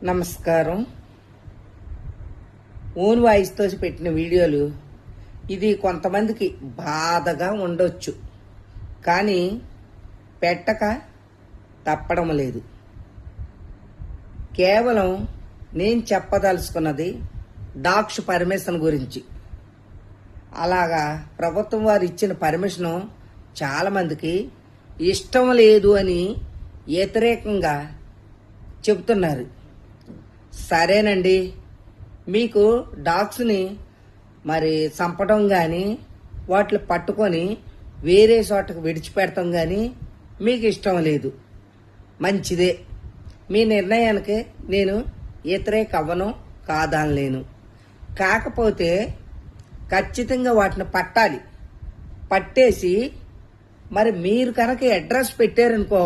నమస్కారం. ఓన్ వాయిస్తో పెట్టిన వీడియోలు ఇది కొంతమందికి బాధగా ఉండొచ్చు, కానీ పెట్టక తప్పడం లేదు. కేవలం నేను చెప్పదలుచుకున్నది డాక్స్ పర్మిషన్ గురించి. అలాగా ప్రభుత్వం వారు ఇచ్చిన పర్మిషను చాలామందికి ఇష్టం లేదు అని వ్యతిరేకంగా చెబుతున్నారు. సరేనండి, మీకు డాగ్స్ని మరి చంపడం కానీ వాటిని పట్టుకొని వేరే చోటకు విడిచిపెడతాం కానీ మీకు ఇష్టం లేదు, మంచిదే. మీ నిర్ణయానికి నేను వ్యతిరేక అవ్వను, కాదనలేను. కాకపోతే ఖచ్చితంగా వాటిని పట్టాలి. పట్టేసి మరి మీరు కనుక అడ్రస్ పెట్టారనుకో,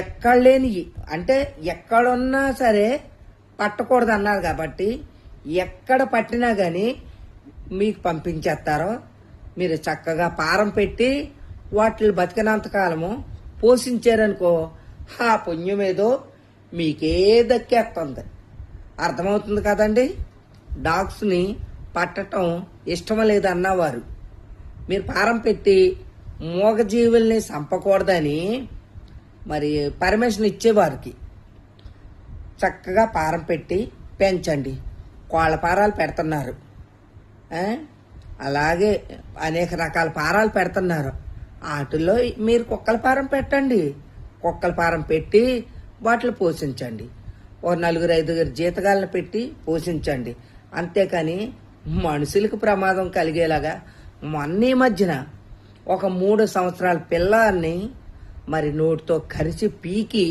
ఎక్కడ లేని అంటే ఎక్కడున్నా సరే పట్టకూడదు అన్నారు కాబట్టి ఎక్కడ పట్టినా కానీ మీకు పంపించేస్తారో మీరు చక్కగా పారం పెట్టి వాటిని బతికినంతకాలము పోషించారనుకో, ఆ పుణ్యం ఏదో మీకే దక్కేస్తుంది. అర్థమవుతుంది కదండి. డాగ్స్ని పట్టడం ఇష్టం లేదన్నవారు మీరు పారం పెట్టి మూగజీవుల్ని చంపకూడదని మరి పర్మిషన్ ఇచ్చేవారికి చక్కగా పారం పెట్టి పెంచండి. కోళ్ళ పారాలు పెడుతున్నారు, అలాగే అనేక రకాల పారాలు పెడుతున్నారు. వాటిల్లో మీరు కుక్కల పారం పెట్టండి. కుక్కల పారం పెట్టి వాటిని పోషించండి. ఓ 4-5 జీతగాళ్ళని పెట్టి పోషించండి. అంతేకాని మనుషులకు ప్రమాదం కలిగేలాగా మొన్న మధ్యన ఒక 3 సంవత్సరాల పిల్లాన్ని మరి నోటితో కరిచి పీకి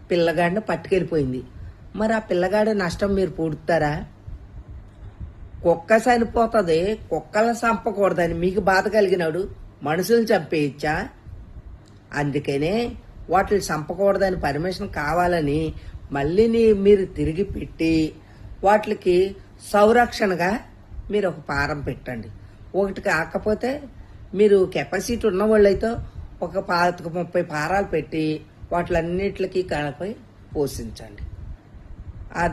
పిల్లగాడిని పట్టుకెళ్ళిపోయింది. మరి ఆ పిల్లగాడి నష్టం మీరు పూడుతారా? కుక్క చనిపోతుంది, కుక్కలను చంపకూడదని మీకు బాధ కలిగినాడు మనుషులు చంపేయచ్చా? అందుకనే వాటిని చంపకూడదని పర్మిషన్ కావాలని మళ్ళీ మీరు తిరిగి పెట్టి వాటికి సంరక్షణగా మీరు ఒక పారం పెట్టండి. ఒకటి కాకపోతే మీరు కెపాసిటీ ఉన్న వాళ్ళైతే ఒక 25-30 పారాలు పెట్టి వాటిలన్నిటికీ కలిపి పోషించండి.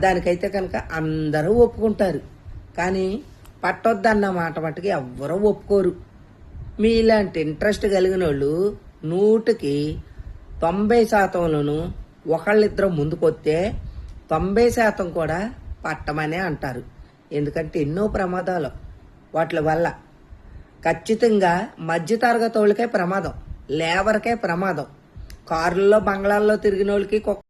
దానికైతే కనుక అందరూ ఒప్పుకుంటారు, కానీ పట్టొద్దన్న మాట మటుకు ఎవ్వరూ ఒప్పుకోరు. మీ ఇలాంటి ఇంట్రెస్ట్ కలిగిన వాళ్ళు 100కి 90%లోనూ ఒకళ్ళిద్దరు ముందుకొస్తే 90% కూడా పట్టమనే అంటారు. ఎందుకంటే ఎన్నో ప్రమాదాలు వాటి వల్ల. ఖచ్చితంగా మధ్యతరగతి వాళ్ళకే ప్రమాదం, లేబర్కే ప్రమాదం. కారుల్లో బంగ్లాల్లో తిరిగిన వాళ్ళకి